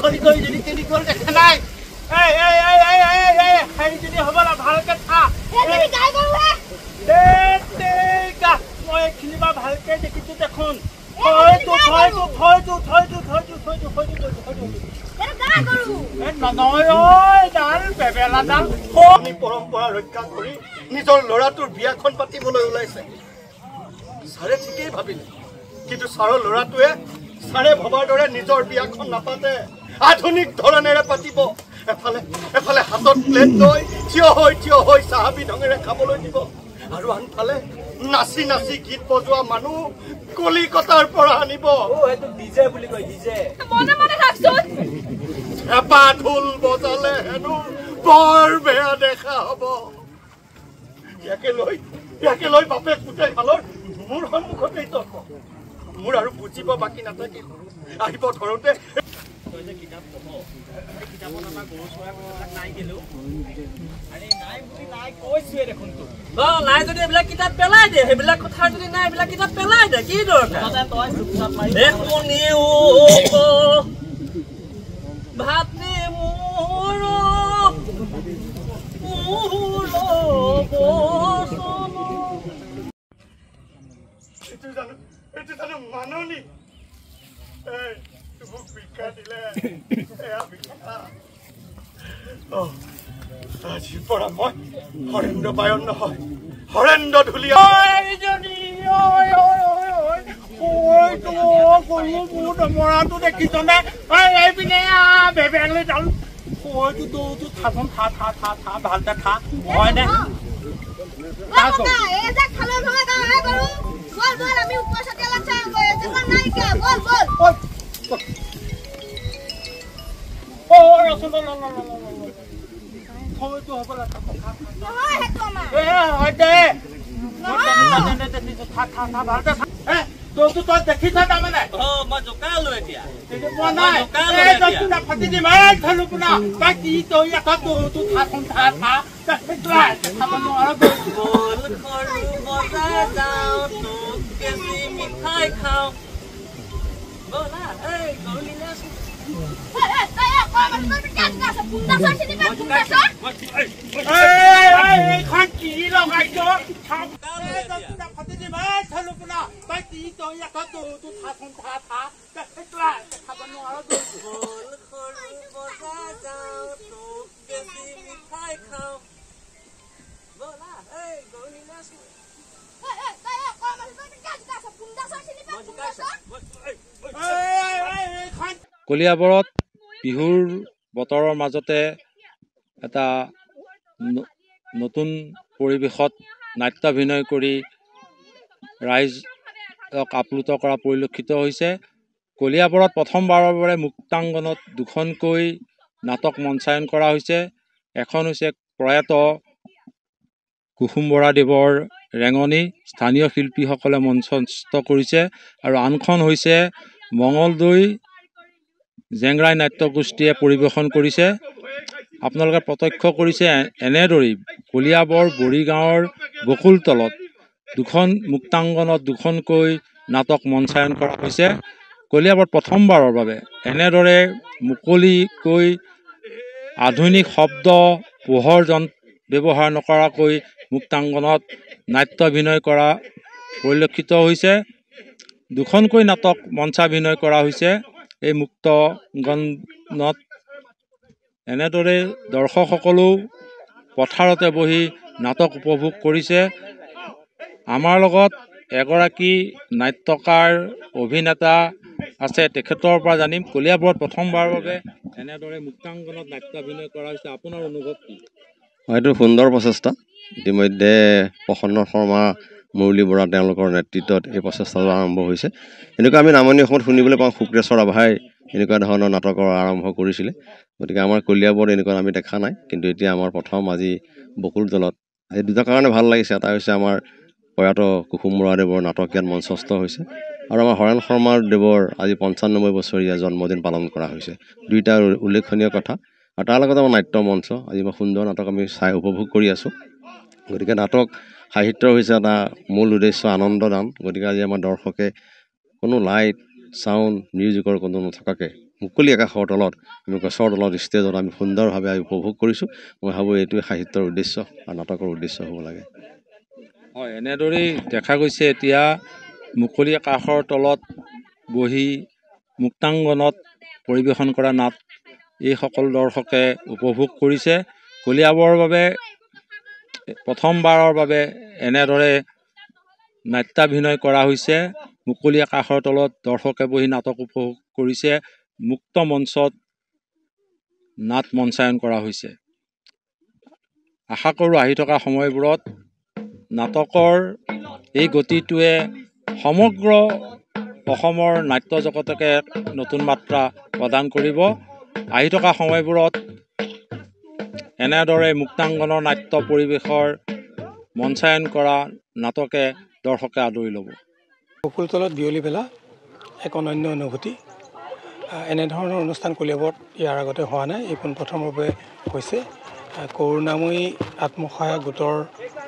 কৰি যদি তিনি গ'ল দেখা নাই হেৰি যদি হ'ব না ভালকে থা মই এইখিনি বা ভালকে দেখিছোঁ দেখোন পৰম্পৰা ৰক্ষা কৰি নিজৰ ল'ৰাটোৰ বিয়াখন পাতিবলৈ ওলাইছে ছাৰে ঠিকেই ভাবিলে কিন্তু ছাৰৰ ল'ৰাটোৱে ছাৰে ভবাৰ দৰে নিজৰ বিয়াখন নাপাতে আধুনিক ধৰণেৰে পাতিব এফালে হাতত প্লেট লৈ থিয় হৈ চাহাবি ঢঙেৰে খাবলৈ দিব আৰু আনফালে নাচি নাচি গীত বজোৱা মানুহ কলিকতাৰ পৰা আনিব হেঁপা ঢোল বজালে হেনো বৰ বেয়া দেখা হ'ব ইয়াকে লৈ বাপেক পুতেক হালৰ মোৰ সন্মুখতেই তৰ্ক মোৰ আৰু বুজিব বাকী নাথাকিল আহিব ধৰোঁতে কিতাপ পঢ় এই কিতাপত আমাৰ গৰু চৰাই কথাবিলাক নাই গেলেও আৰে নাই বুলি নাই কৈছোৱে দেখোন তো নাই যদি এইবিলাক কিতাপ পেলাই দে সেইবিলাক কথা যদি নাই এইবিলাক কিতাপ পেলাই দে কি দৰকাৰ তই চুপচাপ মাৰি শুনিও ভাতনি মোৰ এইটো জানো মাননি মোক ভিক্ষা দিলে আজিৰ পৰা মই হৰেন্দ্ৰ বায়ন নহয় হৰেন্দ্ৰ ঢুলীয়া মৰাটো দেখিছনে এইপিনে বেবেঙলৈ যাওঁ হয়তো থাচোন থা ভালতে থা হয়নে তই দেখিছ তাৰমানে মই জোকালো এতিয়া ফাটি দিম বাকী তই মিঠাই খাওঁ কি লগাইছ কলিয়াবৰত বিহুৰ বতৰৰ মাজতে এটা নতুন পৰিৱেশত নাট্যাভিনয় কৰি ৰাইজক আপ্লুত কৰা পৰিলক্ষিত হৈছে। কলিয়াবৰত প্ৰথমবাৰৰ বাবে মুক্তাংগনত দুখনকৈ নাটক মঞ্চায়ন কৰা হৈছে। এখন হৈছে প্ৰয়াত কুসুম বৰাদেৱৰ ৰেঙনি, স্থানীয় শিল্পীসকলে মঞ্চস্থ কৰিছে, আৰু আনখন হৈছে মঙলদৈ জেংৰাই নাট্যগোষ্ঠীয়ে পৰিৱেশন কৰিছে। আপোনালোকে প্ৰত্যক্ষ কৰিছে এনেদৰেই কলিয়াবৰ বৰিগাঁৱৰ বকুলতলত দুখন মুক্তাংগনত দুখনকৈ নাটক মঞ্চায়ন কৰা হৈছে। কলিয়াবৰত প্ৰথমবাৰৰ বাবে এনেদৰে মুকলিকৈ আধুনিক শব্দ পোহৰ ব্যৱহাৰ নকৰাকৈ মুক্তাংগনত নাট্যাভিনয় কৰা পৰিলক্ষিত হৈছে। দুখনকৈ নাটক মঞ্চাভিনয় কৰা হৈছে এই মুক্তাংগনত। এনেদৰে দৰ্শকসকলেও পথাৰতে বহি নাটক উপভোগ কৰিছে। আমাৰ লগত এগৰাকী নাট্যকাৰ অভিনেতা আছে, তেখেতৰ পৰা জানিম কলিয়াবৰত প্ৰথমবাৰৰ বাবে এনেদৰে মুক্তাংগনত নাট্যাভিনয় কৰা হৈছে, আপোনাৰ অনুভৱ কি? এইটো সুন্দৰ প্ৰচেষ্টা। ইতিমধ্যে প্ৰসন্ন শৰ্মা, মুৰলী বৰা তেওঁলোকৰ নেতৃত্বত এই প্ৰচেষ্টাটো আৰম্ভ হৈছে। এনেকুৱা আমি নামনি অসমত শুনিবলৈ পাওঁ, শুক্ৰেশ্বৰ ৰাভাই এনেকুৱা ধৰণৰ নাটকৰ আৰম্ভ কৰিছিলে। গতিকে আমাৰ কলিয়াবৰত এনেকুৱা আমি দেখা নাই, কিন্তু এতিয়া আমাৰ প্ৰথম আজি বকুলতলত এই দুটা কাৰণে ভাল লাগিছে। এটা হৈছে আমাৰ প্ৰয়াত কুসুম বৰাদেৱৰ নাটক ইয়াত মঞ্চস্থ হৈছে, আৰু আমাৰ হৰেণ শৰ্মাৰ দেৱৰ আজি 95 বছৰীয়া জন্মদিন পালন কৰা হৈছে। দুইটা উল্লেখনীয় কথা। আৰু তাৰ লগতে আমাৰ নাট্য মঞ্চ, আজি মই সুন্দৰ নাটক আমি চাই উপভোগ কৰি আছোঁ। গতিকে নাটক সাহিত্যৰ হৈছে এটা মূল উদ্দেশ্য আনন্দ দান। গতিকে আজি আমাৰ দৰ্শকে কোনো লাইট, চাউণ্ড, মিউজিকৰ কোনো নথকাকৈ মুকলি আকাশৰ তলত আমি গছৰ তলত ষ্টেজত আমি সুন্দৰভাৱে আমি উপভোগ কৰিছোঁ। মই ভাবোঁ এইটোৱে সাহিত্যৰ উদ্দেশ্য আৰু নাটকৰ উদ্দেশ্য হ'ব লাগে। হয়, এনেদৰেই দেখা গৈছে এতিয়া মুকলি আকাশৰ তলত বহি মুক্তাংগনত পৰিৱেশন কৰা নাট এই সকলো দৰ্শকে উপভোগ কৰিছে। কলিয়াবৰৰ বাবে প্ৰথমবাৰৰ বাবে এনেদৰে নাট্যাভিনয় কৰা হৈছে। মুকলি আকাশৰ তলত দৰ্শকে বহি নাটক উপভোগ কৰিছে। মুক্ত মঞ্চত নাট মঞ্চায়ন কৰা হৈছে। আশা কৰোঁ আহি থকা সময়বোৰত নাটকৰ এই গতিটোৱে সমগ্ৰ অসমৰ নাট্য জগতকে নতুন মাত্ৰা প্ৰদান কৰিব। আহি থকা সময়বোৰত এনেদৰে মুক্তাংগনৰ নাট্য পৰিৱেশৰ মঞ্চায়ন কৰা নাটকে দৰ্শকে আদৰি ল'ব। বকুলতলত বিয়লি বেলা এক অনন্য অনুভূতি। এনেধৰণৰ অনুষ্ঠান কলিয়াবৰত ইয়াৰ আগতে হোৱা নাই, এই পোনপ্ৰথমভাৱে হৈছে। কৰুণাময়ী আত্মসহায়ক গোটৰ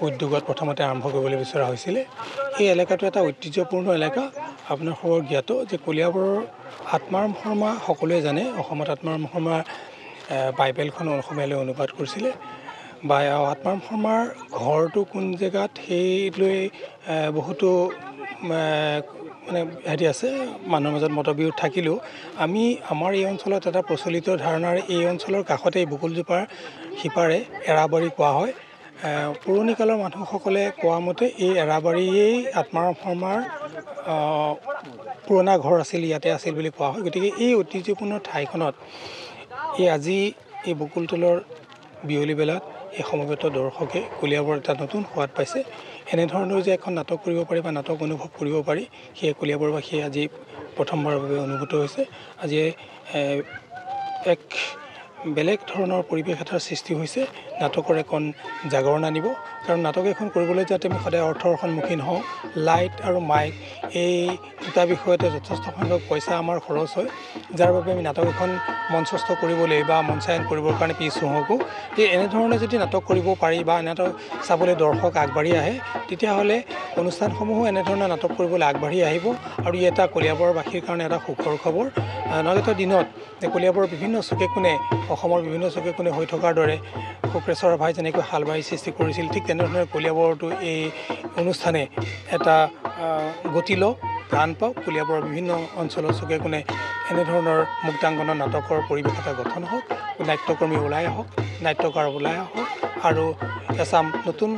উদ্যোগত প্ৰথমতে আৰম্ভ কৰিবলৈ বিচৰা হৈছিলে। এই এলেকাটো এটা ঐতিহ্যপূৰ্ণ এলেকা। আপোনাৰ খবৰ জ্ঞাত যে কলিয়াবৰৰ আত্মাৰাম শৰ্মা সকলোৱে জানে। অসমত আত্মাৰাম শৰ্মা বাইবেলখন অসমীয়ালৈ অনুবাদ কৰিছিলে। বা আত্মাৰাম শৰ্মাৰ ঘৰটো কোন জেগাত সেই লৈ বহুতো মানে হেৰি আছে, মানুহৰ মাজত মতবিৰোধ থাকিলেও আমি আমাৰ এই অঞ্চলত এটা প্ৰচলিত ধাৰণাৰ এই অঞ্চলৰ কাষতে বকুলজোপাৰ সিপাৰে এৰাবাৰী কোৱা হয়। পুৰণি কালৰ মানুহসকলে কোৱা মতে এই এৰাবাৰীয়েই আত্মাৰাম শৰ্মাৰ পুৰণা ঘৰ আছিল, ইয়াতে আছিল বুলি কোৱা হয়। গতিকে এই ঐতিহ্যপূৰ্ণ ঠাইখনত আজি এই বকুলতলৰ বিয়লি বেলাত এই সমবেত দৰ্শকে কলিয়াবৰত এটা নতুন সোৱাদ পাইছে। এনেধৰণৰ যে এখন নাটক কৰিব পাৰি বা নাটক অনুভৱ কৰিব পাৰি, সেয়ে কলিয়াবৰবাসীয়ে আজি প্ৰথমবাৰৰ বাবে অনুভূত হৈছে। আজি এক বেলেগ ধৰণৰ পৰিৱেশ এটাৰ সৃষ্টি হৈছে। নাটকৰ এখন জাগৰণ আনিব। কাৰণ নাটক এখন কৰিবলৈ যাতে আমি সদায় অৰ্থৰ সন্মুখীন হওঁ। লাইট আৰু মাইক এই দুটা বিষয়তে যথেষ্ট সংখ্যক পইচা আমাৰ খৰচ হয়, যাৰ বাবে আমি নাটক এখন মঞ্চস্থ কৰিবলৈ বা মঞ্চায়ন কৰিবৰ কাৰণে পিছ হুহঁকো। এনেধৰণে যদি নাটক কৰিব পাৰি বা নাটক চাবলৈ দৰ্শক আগবাঢ়ি আহে, তেতিয়াহ'লে অনুষ্ঠানসমূহো এনেধৰণে নাটক কৰিবলৈ আগবাঢ়ি আহিব। আৰু ই এটা কলিয়াবৰবাসীৰ কাৰণে এটা সুখৰ খবৰ। নগত দিনত কলিয়াবৰৰ বিভিন্ন চুকে কোণে, অসমৰ বিভিন্ন চুকে কোণে হৈ থকাৰ দৰে শুক্ৰেশ্বৰ ৰাভাই যেনেকৈ হালবাৰী সৃষ্টি কৰিছিল, ঠিক তেনেধৰণে কলিয়াবৰতো এই অনুষ্ঠানে এটা গতি লওক, প্ৰাণ পাওক। কলিয়াবৰৰ বিভিন্ন অঞ্চলৰ চুকে কোণে এনেধৰণৰ মুক্তাংগনৰ নাটকৰ পৰিৱেশ এটা গঠন হওক, নাট্যকৰ্মী ওলাই আহক, নাট্যকাৰ ওলাই আহক আৰু এচাম নতুন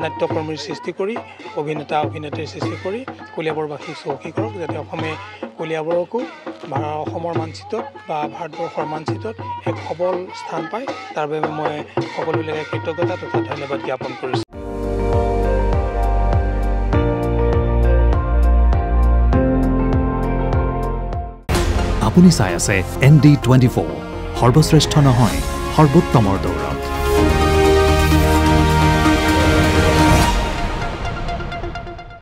নাট্যকৰ্মীৰ সৃষ্টি কৰি, অভিনেতা অভিনেত্ৰীৰ সৃষ্টি কৰি কলিয়াবৰবাসীক চহকী কৰক, যাতে অসমে কলিয়াবৰকো অসমৰ মানচিত্ৰত বা ভাৰতবৰ্ষৰ মানচিত্ৰত এক সবল স্থান পায়। তাৰ বাবে মই সকলোলৈ কৃতজ্ঞতা তথা ধন্যবাদ জ্ঞাপন কৰিছোঁ। আপুনি চাই আছে ND24, সৰ্বশ্ৰেষ্ঠ নহয় সৰ্বোত্তমৰ দৌৰ।